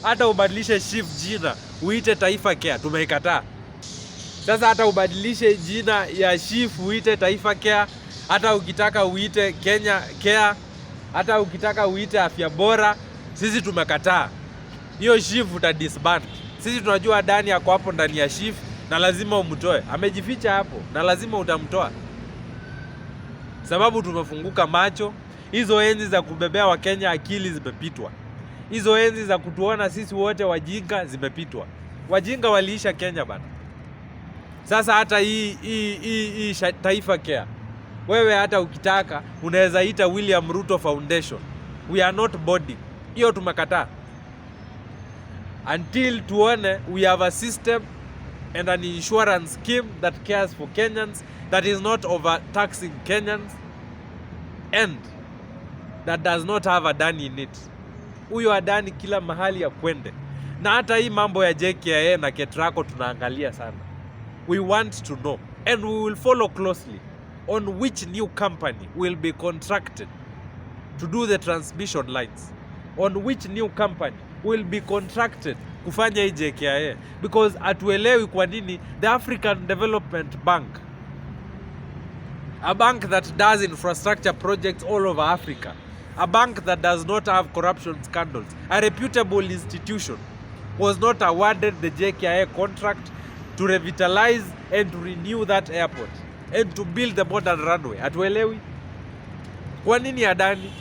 Hata ubadilishe chief jina uite Taifa Care, tumeikataa. Sasa hata ubadilishe jina ya chief uite Taifa Care, hata ukitaka uite Kenya Care, hata ukitaka uite Afya Bora, sisi tumekataa. Hiyo chief utadisband. Sisi tunajua Dani yako hapo ndani ya chief na lazima umtoe. Amejificha hapo na lazima utamtoa. Sababu tumefunguka macho. Hizo enzi za kubebea Wakenya akili zimepitwa. Hizo enzi za kutuona sisi wote wajinga zimepitwa. Wajinga waliisha Kenya bana. Sasa hata hii Taifa Care, wewe hata ukitaka unaweza ita William Ruto Foundation. We are not boarding. Hiyo tumekataa. Until tuone we have a system and an insurance scheme that cares for Kenyans, that is not overtaxing Kenyans and that does not have Adani in it. Huyo Adani kila mahali ya kwende. Na hata hii mambo ya JKIA na Ketraco tunaangalia sana. We want to know and we will follow closely on which new company will be contracted to do the transmission lines, on which new company will be contracted kufanya hii JKIA, because atuelewi kwa nini the African Development Bank, a bank that does infrastructure projects all over Africa, a bank that does not have corruption scandals, a reputable institution, was not awarded the JKIA contract to revitalize and to renew that airport and to build the modern runway. Atuelewi kwa nini Adani?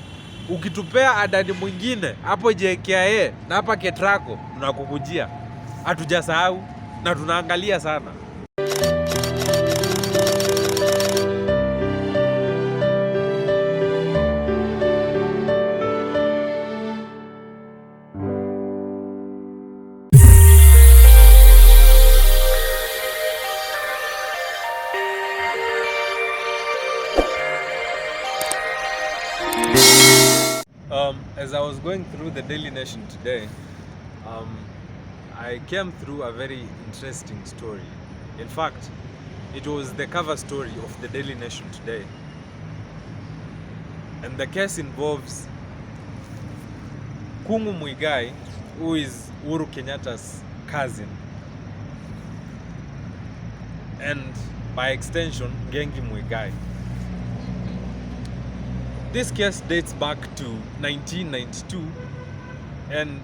Ukitupea Adani mwingine hapo JKIA na hapa Ketraco tunakukujia. Hatujasahau na tunaangalia sana. As I was going through the Daily Nation today, I came through a very interesting story. In fact, it was the cover story of the Daily Nation today. And the case involves Kungu Muigai, who is Uhuru Kenyatta's cousin, and by extension, Ngengi Muigai. This case dates back to 1992 and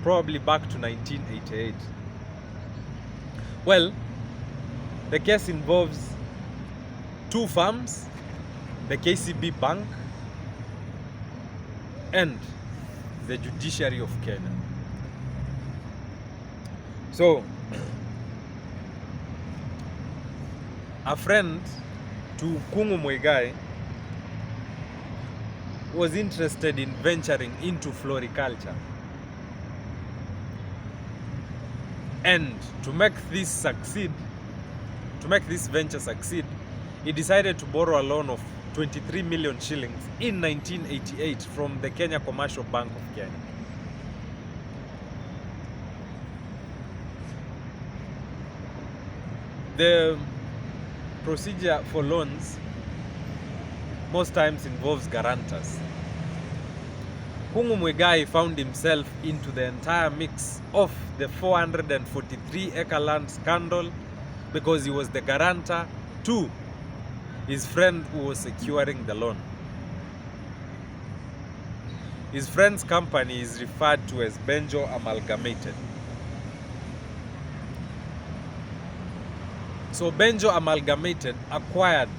probably back to 1988. Well, the case involves two firms, the KCB Bank and the judiciary of Kenya. So, a friend to Kungu Muigai was interested in venturing into floriculture. And to make this venture succeed, he decided to borrow a loan of 23 million shillings in 1988 from the Kenya Commercial Bank of Kenya. The procedure for loans most times involves guarantors. Kungu Muigai found himself into the entire mix of the 443-acre land scandal because he was the guarantor to his friend who was securing the loan. His friend's company is referred to as Benjo Amalgamated. So Benjo Amalgamated acquired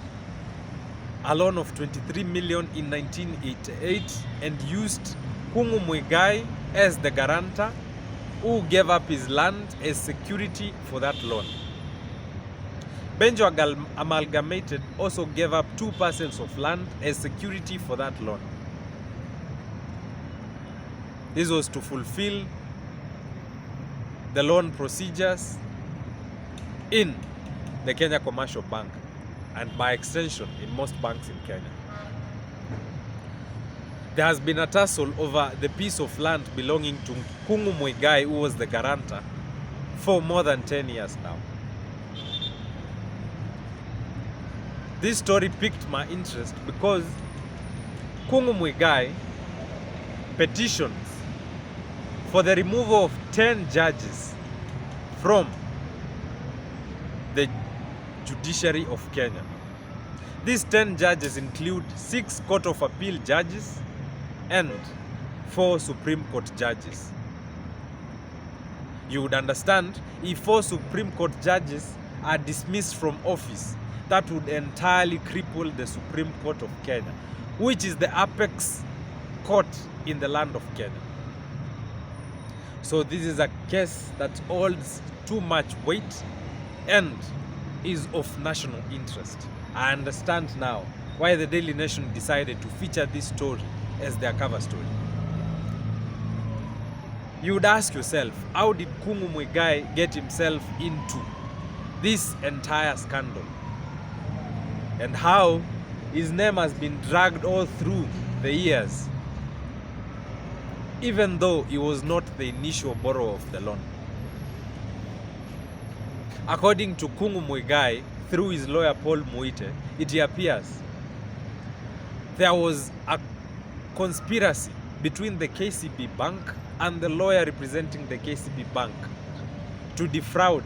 a loan of 23 million in 1988 and used Kungu Muigai as the guarantor, who gave up his land as security for that loan. Benjo Amalgamated also gave up 2 parcels of land as security for that loan. This was to fulfill the loan procedures in the Kenya Commercial Bank, and by extension in most banks in Kenya. There has been a tussle over the piece of land belonging to Kungu Muigai, who was the guarantor, for more than 10 years now. This story piqued my interest because Kungu Muigai petitions for the removal of 10 judges from the judiciary of Kenya. These 10 judges include 6 Court of Appeal judges and 4 Supreme Court judges. You would understand, if 4 Supreme Court judges are dismissed from office, that would entirely cripple the Supreme Court of Kenya, which is the apex court in the land of Kenya. So this is a case that holds too much weight and is of national interest. I understand now why the Daily Nation decided to feature this story as their cover story. You would ask yourself, how did Kungu Muigai get himself into this entire scandal? And how his name has been dragged all through the years, even though he was not the initial borrower of the loan. According to Kungu Muigai, through his lawyer Paul Muite, it appears there was a conspiracy between the KCB Bank and the lawyer representing the KCB Bank to defraud.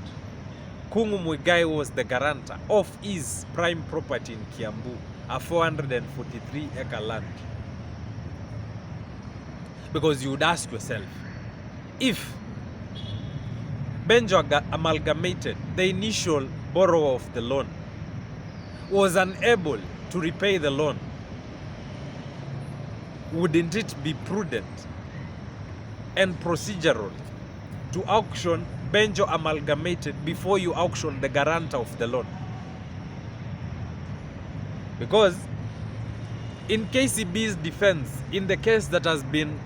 Kungu Muigai was the guarantor of his prime property in Kiambu, a 443-acre land. Because you would ask yourself, if Benjo Amalgamated, the initial borrower of the loan, was unable to repay the loan, wouldn't it be prudent and procedural to auction Benjo Amalgamated before you auction the guarantor of the loan? Because in KCB's defense, in the case that has been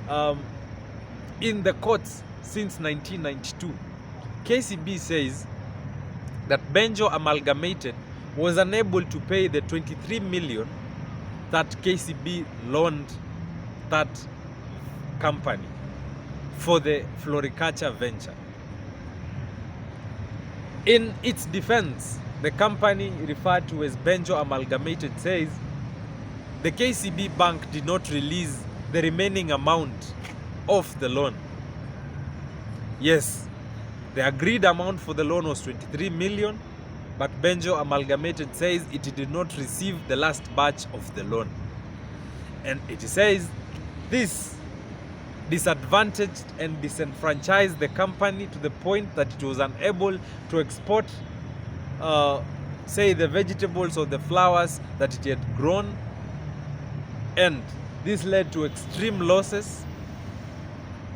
in the courts since 1992, KCB says that Benjo Amalgamated was unable to pay the 23 million that KCB loaned that company for the floriculture venture. In its defense, the company referred to as Benjo Amalgamated says the KCB Bank did not release the remaining amount of the loan. Yes, the agreed amount for the loan was 23 million, but Benjo Amalgamated says it did not receive the last batch of the loan. And it says this disadvantaged and disenfranchised the company to the point that it was unable to export, say, the vegetables or the flowers that it had grown. And this led to extreme losses.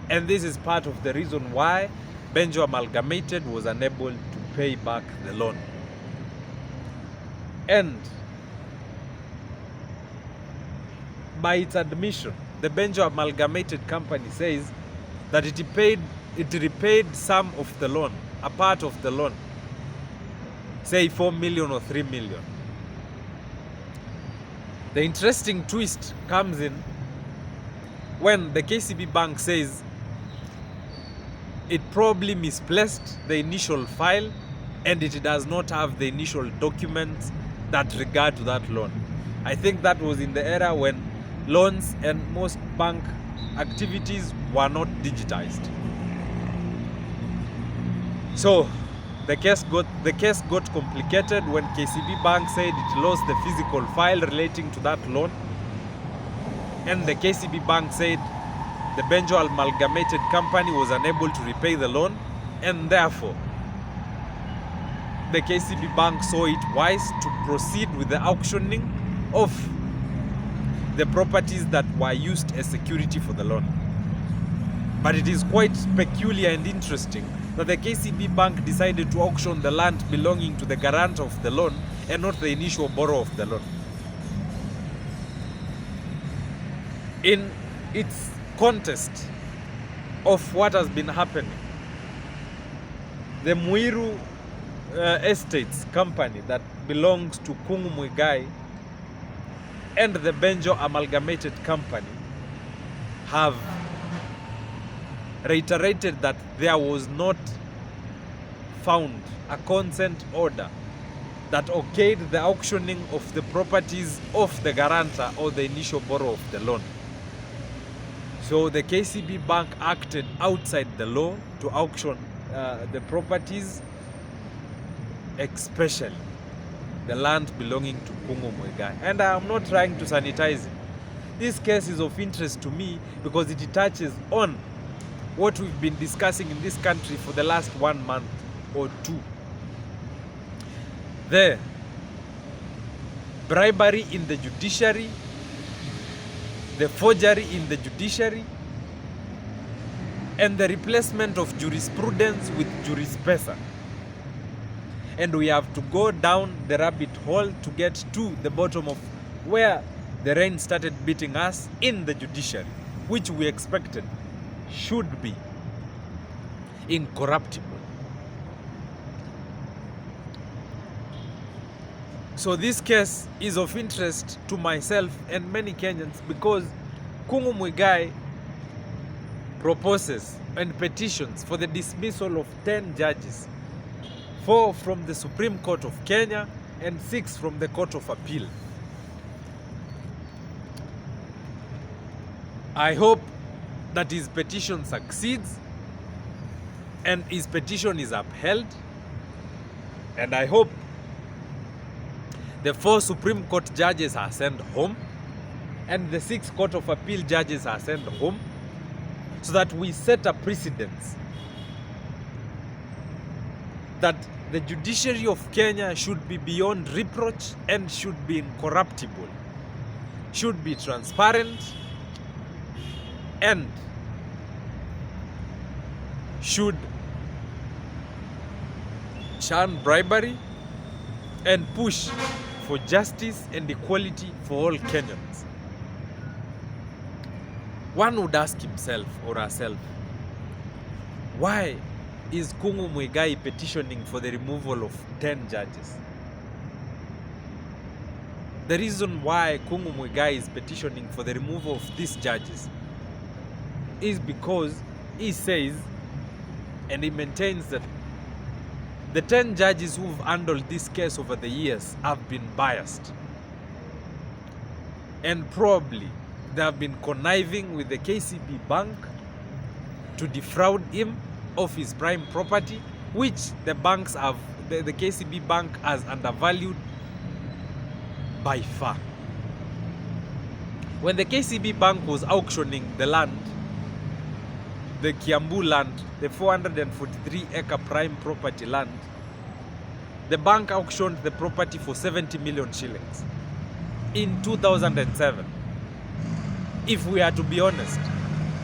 And this is part of the reason why Benjo Amalgamated was unable to pay back the loan. And by its admission, the Benjo Amalgamated company says that it repaid some of the loan, a part of the loan, say 4 million or 3 million. The interesting twist comes in when the KCB Bank says it probably misplaced the initial file and it does not have the initial documents that regard to that loan. I think that was in the era when loans and most bank activities were not digitized. So the case got complicated when KCB Bank said it lost the physical file relating to that loan, and the KCB Bank said the Benjo Amalgamated company was unable to repay the loan, and therefore the KCB Bank saw it wise to proceed with the auctioning of the properties that were used as security for the loan. But it is quite peculiar and interesting that the KCB Bank decided to auction the land belonging to the guarantor of the loan and not the initial borrower of the loan. In its contest of what has been happening, the Muiru Estates company that belongs to Kungu Muigai and the Benjo Amalgamated company have reiterated that there was not found a consent order that okayed the auctioning of the properties of the guarantor or the initial borrower of the loan. So the KCB Bank acted outside the law to auction the properties, especially the land belonging to Kungu Muigai. And I am not trying to sanitize it. This case is of interest to me because it touches on what we've been discussing in this country for the last 1 month or two. The bribery in the judiciary, the forgery in the judiciary, and the replacement of jurisprudence with jurispesa. And we have to go down the rabbit hole to get to the bottom of where the rain started beating us in the judiciary, which we expected should be incorruptible. So this case is of interest to myself and many Kenyans because Kungu Muigai proposes and petitions for the dismissal of 10 judges, 4 from the Supreme Court of Kenya and 6 from the Court of Appeal. I hope that his petition succeeds and his petition is upheld, and I hope the 4 Supreme Court judges are sent home and the 6 Court of Appeal judges are sent home, so that we set a precedence that the judiciary of Kenya should be beyond reproach and should be incorruptible, should be transparent, and should shun bribery and push for justice and equality for all Kenyans. One would ask himself or herself, why is Kungu Muigai petitioning for the removal of 10 judges? The reason why Kungu Muigai is petitioning for the removal of these judges is because he says and he maintains that the 10 judges who've handled this case over the years have been biased. And probably they have been conniving with the KCB Bank to defraud him of his prime property, which the KCB Bank has undervalued by far. When the KCB Bank was auctioning the land, the Kiambu land, the 443-acre prime property land, the bank auctioned the property for 70 million shillings in 2007. If we are to be honest,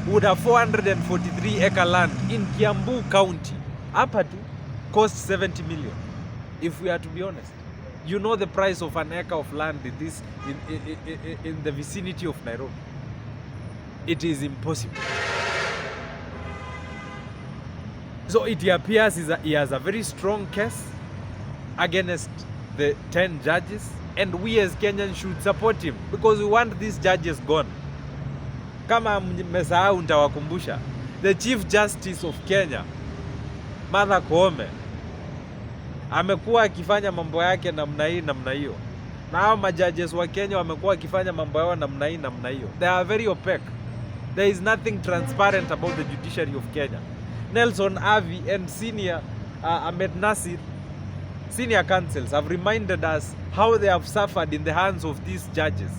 would a 443-acre land in Kiambu County, Apatu, cost 70 million? If we are to be honest, you know the price of an acre of land in the vicinity of Nairobi. It is impossible. So it appears he has a very strong case against the 10 judges, and we as Kenyans should support him because we want these judges gone. Kama mmesahau nitawakumbusha, the Chief Justice of Kenya, Martha Koome, amekuwa akifanya mambo yake namna hii namna hiyo, na hao majudges wa Kenya wamekuwa wakifanya mambo yao namna hii namna hiyo. They are very opaque. There is nothing transparent about the judiciary of Kenya. Nelson Avi and senior Ahmed Nasir, senior counsels, have reminded us how they have suffered in the hands of these judges.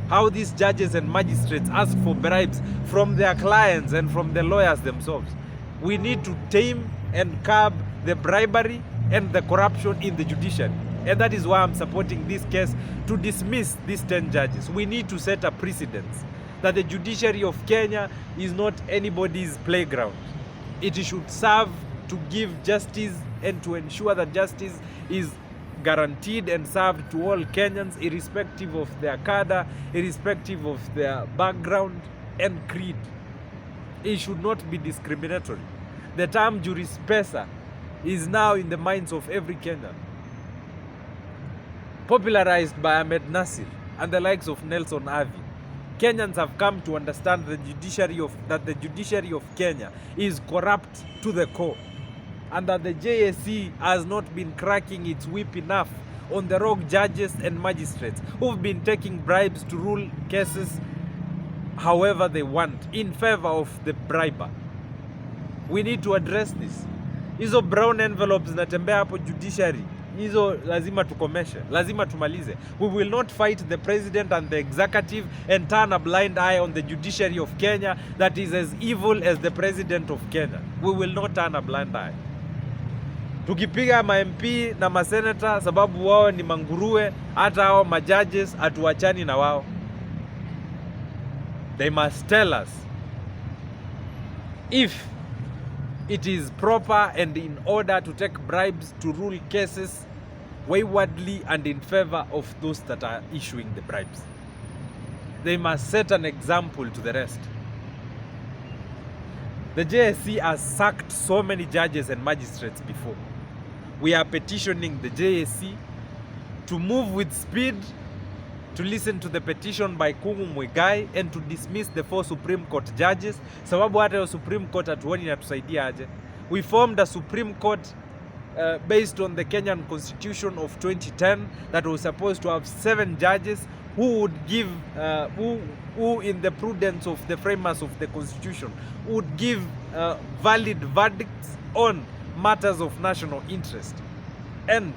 How these judges and magistrates ask for bribes from their clients and from the lawyers themselves. We need to tame and curb the bribery and the corruption in the judiciary. And that is why I'm supporting this case to dismiss these 10 judges. We need to set a precedence that the judiciary of Kenya is not anybody's playground. It should serve to give justice and to ensure that justice is guaranteed and served to all Kenyans, irrespective of their cadre, irrespective of their background and creed. It should not be discriminatory. The term jurispesa is now in the minds of every Kenyan, popularized by Ahmed Nasir and the likes of Nelson Avi. Kenyans have come to understand that the judiciary of Kenya is corrupt to the core, and that the JSC has not been cracking its whip enough on the rogue judges and magistrates who've been taking bribes to rule cases however they want in favor of the briber. We need to address this. Hizo brown envelopes zinatembea hapo judiciary, hizo lazima tukomeshe, lazima tumalize. We will not fight the president and the executive and turn a blind eye on the judiciary of Kenya that is as evil as the president of Kenya. We will not turn a blind eye. Tukipiga ma MP na ma senator sababu wao ni manguruwe, hata hao ma judges hatuachani na wao. They must tell us if it is proper and in order to take bribes to rule cases waywardly and in favor of those that are issuing the bribes. They must set an example to the rest. The JSC has sacked so many judges and magistrates before. We are petitioning the JSC to move with speed, to listen to the petition by Kungu Muigai and to dismiss the 4 Supreme Court judges. Sababu hata yo Supreme Court hatuoni inatusaidia aje. We formed a Supreme Court based on the Kenyan Constitution of 2010 that was supposed to have 7 judges who would give, who in the prudence of the framers of the Constitution would give valid verdicts on matters of national interest. And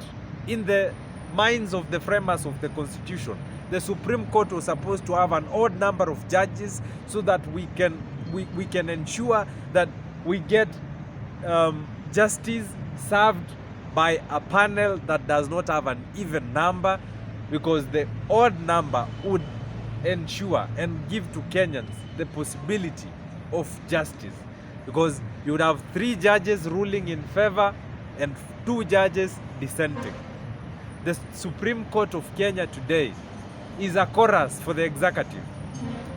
in the minds of the framers of the Constitution, the Supreme Court was supposed to have an odd number of judges so that we can ensure that we get justice served by a panel that does not have an even number, because the odd number would ensure and give to Kenyans the possibility of justice, because you would have 3 judges ruling in favor and 2 judges dissenting. The Supreme Court of Kenya today is a chorus for the executive.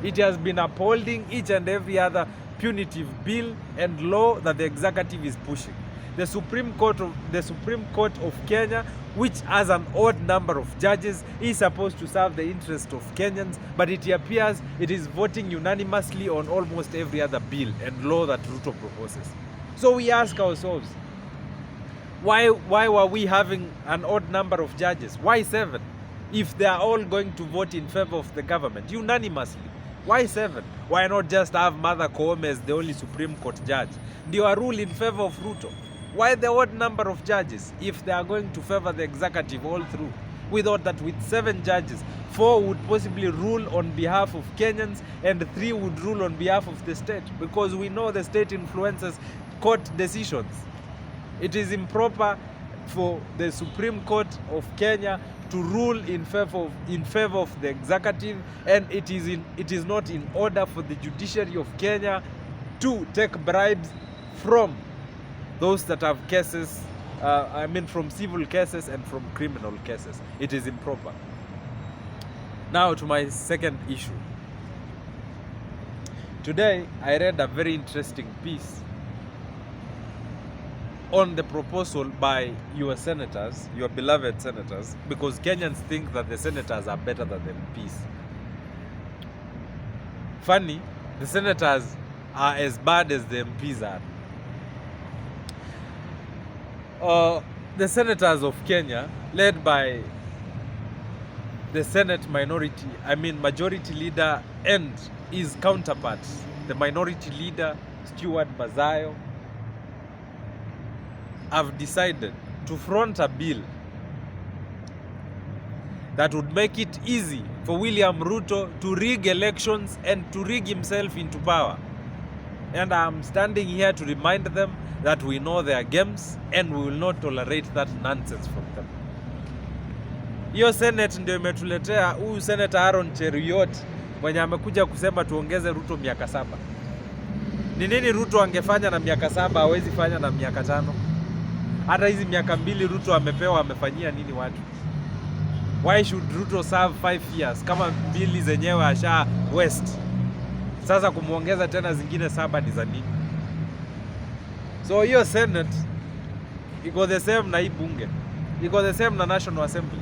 It has been upholding each and every other punitive bill and law that the executive is pushing. The Supreme Court of Kenya, which has an odd number of judges, is supposed to serve the interest of Kenyans, but it appears it is voting unanimously on almost every other bill and law that Ruto proposes. So we ask ourselves, why were we having an odd number of judges? Why 7? If they are all going to vote in favor of the government unanimously, why 7? Why not just have Martha Koome as the only Supreme Court judge? Do you rule in favor of Ruto? Why the odd number of judges if they are going to favor the executive all through? We thought that with 7 judges, 4 would possibly rule on behalf of Kenyans and 3 would rule on behalf of the state, because we know the state influences court decisions. It is improper for the Supreme Court of Kenya to rule in favor of the executive, and it is not in order for the judiciary of Kenya to take bribes from those that have cases, from civil cases and from criminal cases. It is improper. Now to my second issue. Today I read a very interesting piece on the proposal by your senators, your beloved senators, because Kenyans think that the senators are better than the MPs. Funny, the senators are as bad as the MPs are. The senators of Kenya, led by the Senate majority leader and his counterpart, the minority leader, Stewart Mazayo, have decided to front a bill that would make it easy for William Ruto to rig elections and to rig himself into power. And I'm standing here to remind them that we know their games and we will not tolerate that nonsense from them. Hiyo Senate ndio imetuletea huyu Senator Aaron Cheruiyot mwenye amekuja kusema tuongeze Ruto miaka 7. Ni nini Ruto angefanya na miaka 7 hawezi fanya na miaka 5? Hata hizi miaka 2 Ruto amepewa amefanyia nini watu? Why should Ruto serve 5 years kama 2 zenyewe asha west? Sasa kumuongeza tena zingine 7 ni za nini? So hiyo Senate iko the same na hii bunge, iko the same na National Assembly.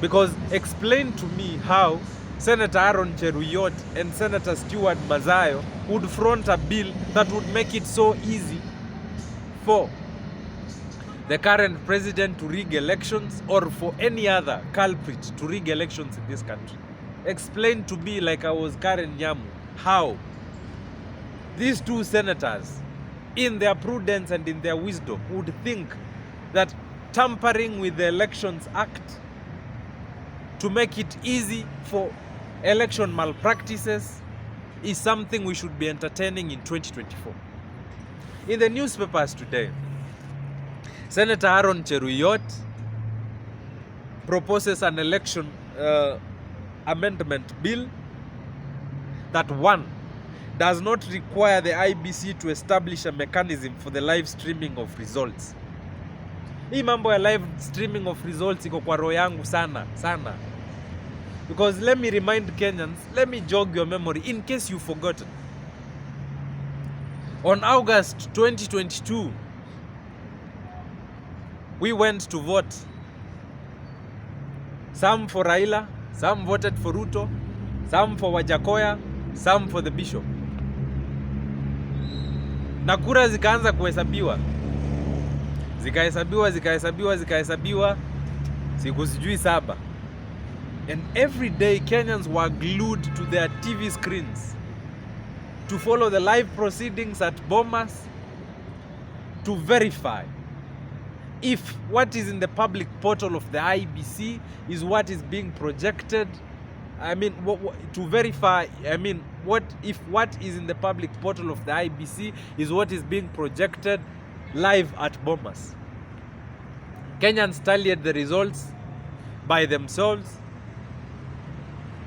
Because explain to me how Senator Aaron Cheruiyot and Senator Stewart Mazayo would front a bill that would make it so easy for the current president to rig elections or for any other culprit to rig elections in this country. explain to me, like I was Karen Nyamu, how these two senators, in their prudence and in their wisdom, would think that tampering with the Elections Act to make it easy for election malpractices is something we should be entertaining in 2024. In the newspapers today, Senator Aaron Cheruyot proposes an election amendment bill that, one, does not require the IBC to establish a mechanism for the live streaming of results. Hii mambo ya live streaming of results iko kwa roho yangu sana sana, because let me remind Kenyans, let me jog your memory in case you've forgotten. On August 2022, we went to vote. Some for Raila, some voted for Ruto, some for Wajakoya, some for the bishop. Na kura zikaanza kuhesabiwa. Zikahesabiwa siku sijui 7. And every day Kenyans were glued to their TV screens to follow the live proceedings at Bomas, to verify if what is in the public portal of the IBC is what is being projected. I mean, to verify, I mean, what is in the public portal of the IBC is what is being projected live at Bomas. Kenyans tallied the results by themselves.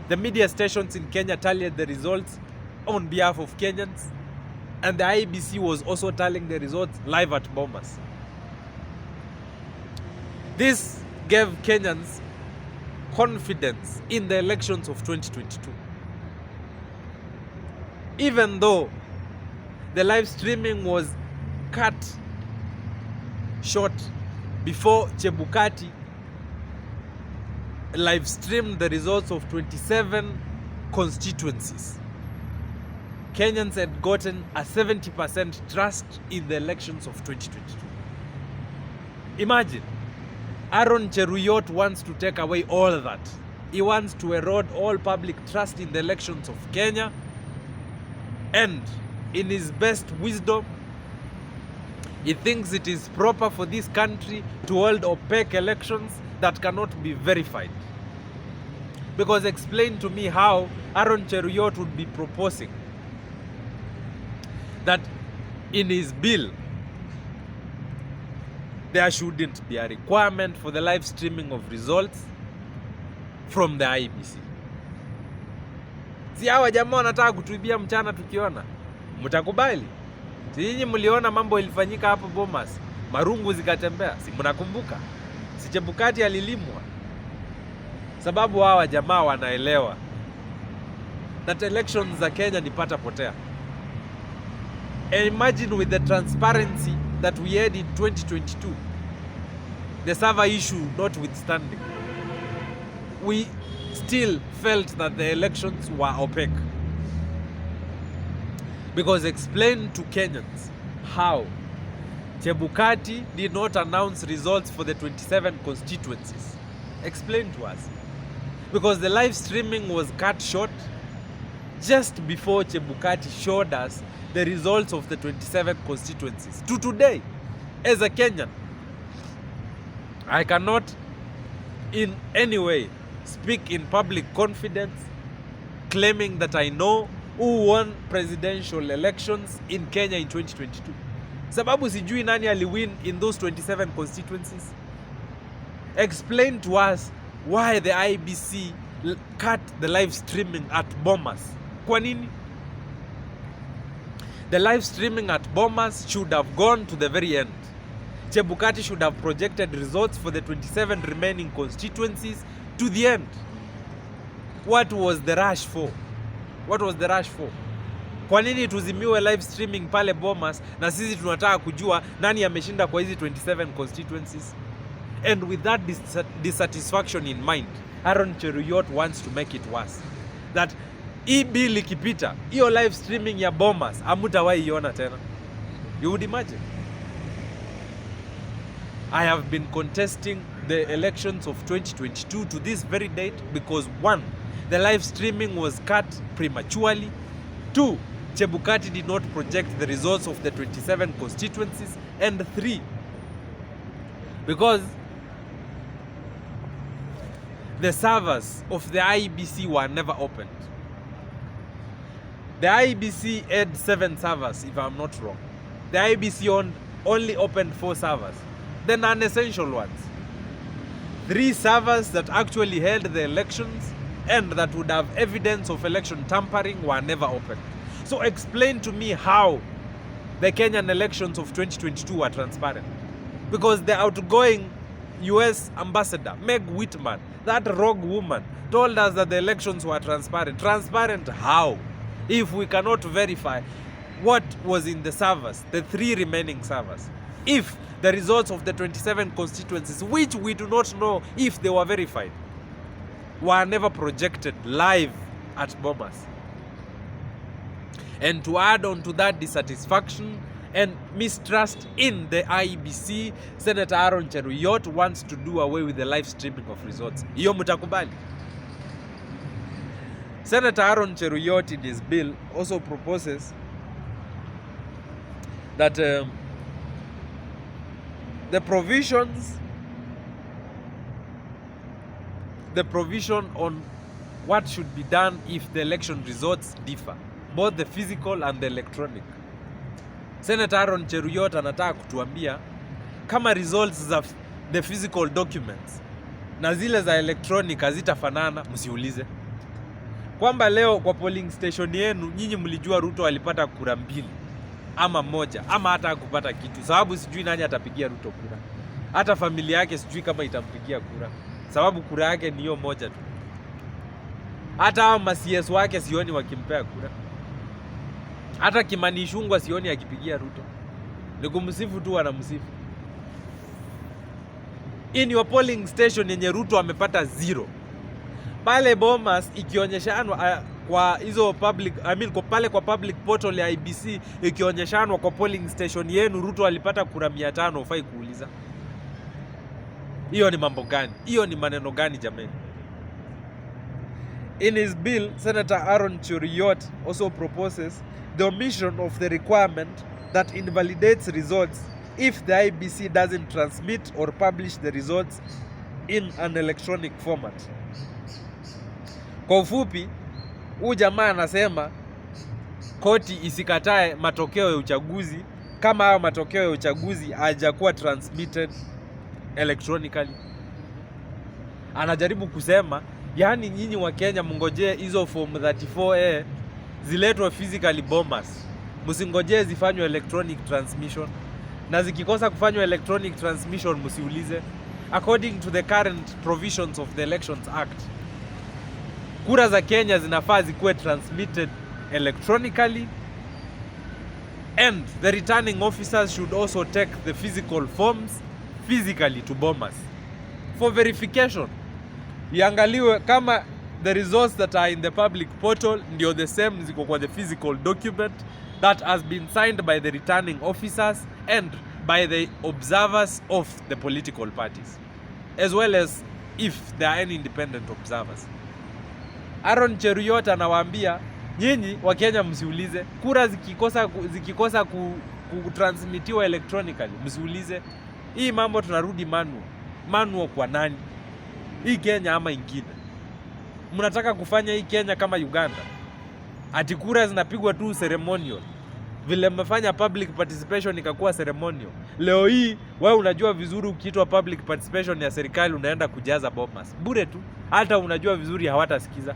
The media stations in Kenya tallied the results on behalf of Kenyans, and the IBC was also tallying the results live at Bomas. This gave Kenyans confidence in the elections of 2022. Even though the live streaming was cut short before Chebukati live streamed the results of 27 constituencies, Kenyans had gotten a 70% trust in the elections of 2022. Imagine, Aaron Cheruyot wants to take away all that. He wants to erode all public trust in the elections of Kenya, and in his best wisdom, he thinks it is proper for this country to hold opaque elections that cannot be verified. Because explain to me how Aaron Cheruyot would be proposing that in his bill there shouldn't be a requirement for the live streaming of results from the IBC. Si hawa jamaa wanataka kutuibia mchana tukiona. Mtakubali? Si nyinyi mliona mambo ilifanyika hapo Bomas, marungu zikatembea, si mnakumbuka? Si Chebukati alilimwa. Sababu hawa jamaa wanaelewa that elections za Kenya ni pata potea. And imagine with the transparency that we had in 2022, the server issue notwithstanding, we still felt that the elections were opaque. Because explain to Kenyans how Chebukati did not announce results for the 27 constituencies. Explain to us. Because the live streaming was cut short just before Chebukati showed us the results of the 27 constituencies. To today, as a Kenyan, I cannot in any way speak in public confidence claiming that I know who won presidential elections in Kenya in 2022. Sababu sijui nani aliwin in those 27 constituencies. Explain to us why the IBC cut the live streaming at Bomas. Kwa nini? The live streaming at Bomas should have gone to the very end. Chebukati should have projected results for the 27 remaining constituencies to the end. What was the rush for? What was the rush for? Kwa nini tuzimiwe live streaming pale Bomas na sisi tunataka kujua nani ameshinda kwa hizi 27 constituencies? And with that dissatisfaction in mind, Aaron Cheruyot wants to make it worse. That hii bill ikipita, hiyo live streaming ya Bomas hamutawahi iona tena. You would imagine. I have been contesting the elections of 2022 to this very date because, one, The live streaming was cut prematurely. 2, Chebukati did not project the results of the 27 constituencies. And 3, because the servers of the IEBC were never opened. The IEBC had 7 servers, if I'm not wrong. The IEBC only opened 4 servers, the non-essential ones. 3 servers that actually held the elections and that would have evidence of election tampering were never opened. So explain to me how the Kenyan elections of 2022 were transparent. Because the outgoing US ambassador, Meg Whitman, that rogue woman, told us that the elections were transparent. Transparent how? If we cannot verify what was in the servers, the 3 remaining servers. If the results of the 27 constituencies, which we do not know if they were verified, were never projected live at Bomas. And to add on to that dissatisfaction and mistrust in the IEBC, Senator Aaron Cheruiyot wants to do away with the live streaming of results. Iyo mutakubali? Senator Aaron Cheruiyot in his bill also proposes that the provision on what should be done if the election results differ, both the physical and the electronic. Senator Aaron Cheruiyot anataka kutuambia kama results za the physical documents na zile za electronic hazitafanana, msiulize. Kwamba leo kwa polling station yenu nyinyi mlijua Ruto alipata kura 2 ama 1 ama hata kupata kitu, sababu sijui nani atapigia Ruto kura. Hata familia yake sijui kama itampigia kura, sababu kura yake ni hiyo 1 tu. Hata hao CS wake sioni wakimpea kura. Hata Kimani Ichung'wah sioni akipigia Ruto. Ni kumsifu tu anamsifu. In your polling station yenye Ruto amepata 0. Pale Bomas ikionyeshanwa kwa hizo public, kwa pale kwa public portal ya IBC ikionyeshanwa kwa polling station yenu Ruto alipata kura 500, ufai kuuliza. Hiyo ni mambo gani? Hiyo ni maneno gani jameni? In his bill, Senator Aaron Cheruiyot also proposes the omission of the requirement that invalidates results if the IBC doesn't transmit or publish the results in an electronic format. Kwa ufupi, huyu jamaa anasema koti isikatae matokeo ya uchaguzi kama hayo matokeo ya uchaguzi hajakuwa transmitted electronically. Anajaribu kusema yani nyinyi wa Kenya mngojee hizo form 34A ziletwe physically Bomas, msingojee zifanywe electronic transmission, na zikikosa kufanywa electronic transmission msiulize. According to the current provisions of the Elections Act, kura za Kenya zinafaa zikuwe transmitted electronically, and the returning officers should also take the physical forms physically to Bomas for verification. Iangaliwe kama the results that are in the public portal ndio the same ziko kwa the physical document that has been signed by the returning officers and by the observers of the political parties, as well as if there are any independent observers. Aaron Cheruiyot anawaambia nyinyi wa Kenya msiulize kura zikikosa kutransmitiwa electronically, msiulize. Hii mambo tunarudi manual kwa nani? Hii Kenya ama ingine? Mnataka kufanya hii Kenya kama Uganda? Ati kura zinapigwa tu ceremonial. Vile mmefanya public participation ikakuwa ceremonial. Leo hii wewe unajua vizuri ukiitwa public participation ya serikali unaenda kujaza Bomas bure tu. Hata unajua vizuri hawatasikiza.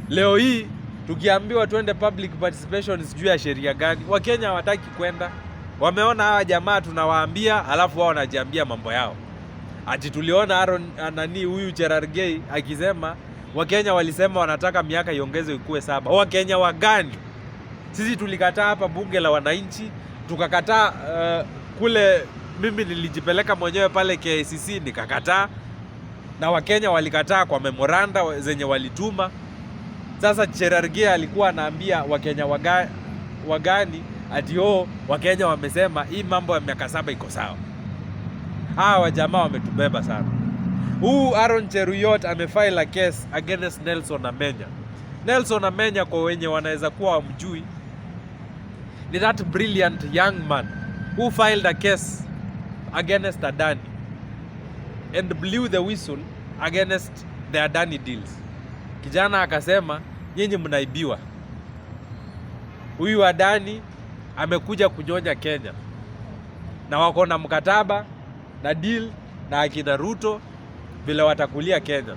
Leo hii tukiambiwa tuende public participation sijui ya sheria gani, Wakenya hawataki kwenda. Wameona hawa jamaa tunawaambia alafu wao wanajiambia mambo yao. Ati tuliona Aaron huyu Cherargei akisema Wakenya walisema wanataka miaka iongezwe ikuwe 7. Wakenya wa gani? Sisi tulikataa hapa bunge la wananchi, tukakataa kule. Mimi nilijipeleka mwenyewe pale KICC nikakataa, na Wakenya walikataa kwa memoranda zenye walituma. Sasa Cherargei alikuwa anaambia Wakenya wagani ati Wakenya wamesema hii mambo ya miaka 7 iko sawa. Hawa jamaa wametubeba sana. Aaron Cheruiyot amefile a case against Nelson Amenya. Nelson Amenya, kwa wenye wanaweza kuwa wamjui, ni that brilliant young man who filed a case against Adani and blew the whistle against the Adani deals. Kijana akasema nyinyi mnaibiwa. Huyu Adani amekuja kunyonya Kenya na wako na mkataba na deal na akina Ruto vile watakulia Kenya.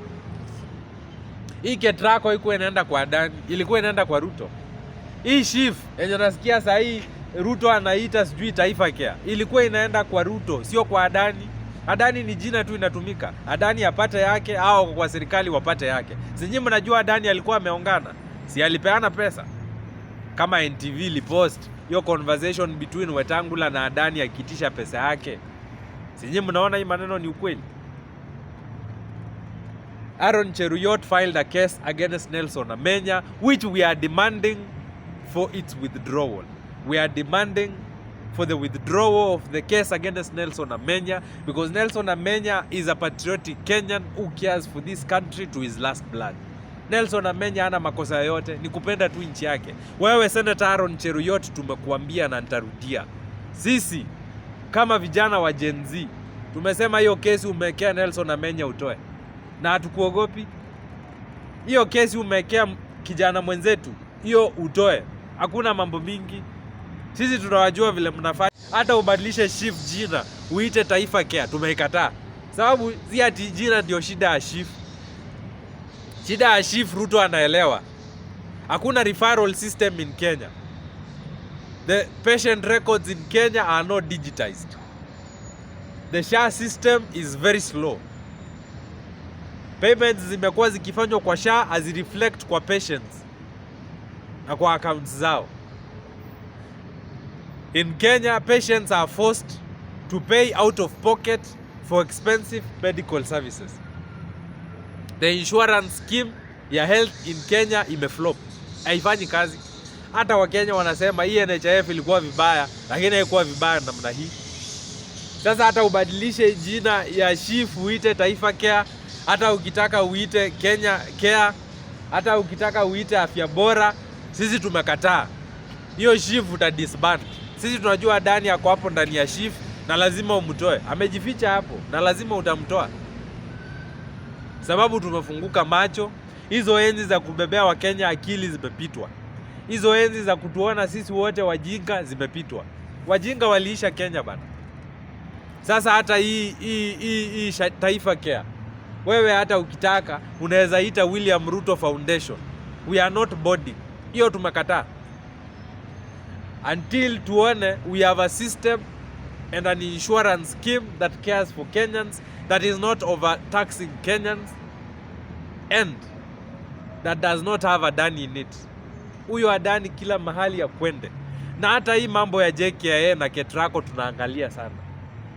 Hii Ketrako ilikuwa inaenda kwa Adani, ilikuwa inaenda kwa Ruto. Hii chief yenye nasikia saa hii Ruto anaita sijui Taifa Care, ilikuwa inaenda kwa Ruto, sio kwa Adani. Adani ni jina tu inatumika. Adani apate yake au kwa serikali wapate yake. Sinyi mnajua Adani alikuwa ameongana, si alipeana pesa? Kama NTV ilipost hiyo conversation between Wetangula na Adani akitisha pesa yake. Sinyi mnaona hii maneno ni ukweli? Aaron Cheruiyot filed a case against Nelson Amenya, which we are demanding for its withdrawal. We are demanding for the withdrawal of the case against Nelson Amenya, because Nelson Amenya is a patriotic Kenyan who cares for this country to his last blood. Nelson Amenya hana makosa yote, ni kupenda tu nchi yake. Wewe Senator Aaron Cheruiyot, tumekuambia na nitarudia, sisi kama vijana wa Gen Z tumesema hiyo kesi umekea Nelson Amenya utoe, na hatukuogopi. Hiyo kesi umekea kijana mwenzetu, hiyo utoe. Hakuna mambo mingi, sisi tunawajua vile mnafanya. Hata ubadilishe chief jina uite Taifa Care, tumeikataa. Sababu si ati jina ndio shida ya chief. Shida ya chief Ruto anaelewa. Hakuna referral system in Kenya. The patient records in Kenya are not digitized. The SHA system is very slow. Payments zimekuwa zikifanywa kwa SHA as reflect kwa patients na kwa accounts zao. In Kenya, patients are forced to pay out of pocket for expensive medical services. The insurance scheme ya health in Kenya imeflop. Haifanyi kazi. Hata Wakenya wanasema hii NHIF ilikuwa vibaya, lakini haikuwa vibaya namna hii. Sasa hata ubadilishe jina ya chief uite Taifa Care, hata ukitaka uite Kenya Care, hata ukitaka uite Afya Bora, sisi tumekataa. Hiyo chief utadisband. Sisi tunajua Adani yako hapo ndani ya chief na lazima umtoe. Amejificha hapo na lazima utamtoa. Sababu tumefunguka macho. Hizo enzi za kubebea Wakenya akili zimepitwa. Hizo enzi za kutuona sisi wote wajinga zimepitwa. Wajinga waliisha Kenya bana. Sasa hata hii Taifa Care, wewe hata ukitaka unaweza ita William Ruto Foundation. We are not body. Hiyo tumekataa. Until tuone we have a system and an insurance scheme that cares for Kenyans, that is not overtaxing Kenyans, and that does not have Adani in it. Huyo Adani kila mahali ya kwende. Na hata hii mambo ya JKIA na Ketrako tunaangalia sana.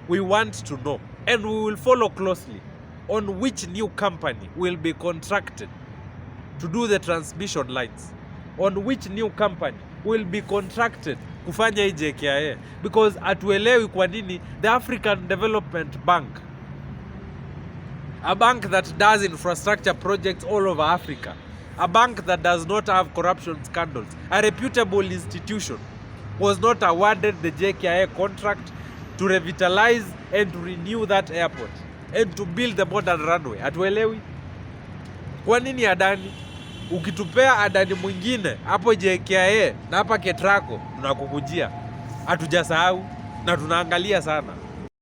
We want to know, and we will follow closely on which new company will be contracted to do the transmission lines, on which new company will be contracted kufanya hii JKIA, because atuelewi kwa nini the African Development Bank, a bank that does infrastructure projects all over Africa, a bank that does not have corruption scandals, a reputable institution, was not awarded the JKIA contract to revitalize and to renew that airport and to build the modern runway. Atuelewi kwa nini Adani? Ukitupea Adani mwingine hapo JKIA na hapa Ketrako tunakukujia. Hatujasahau na tunaangalia sana.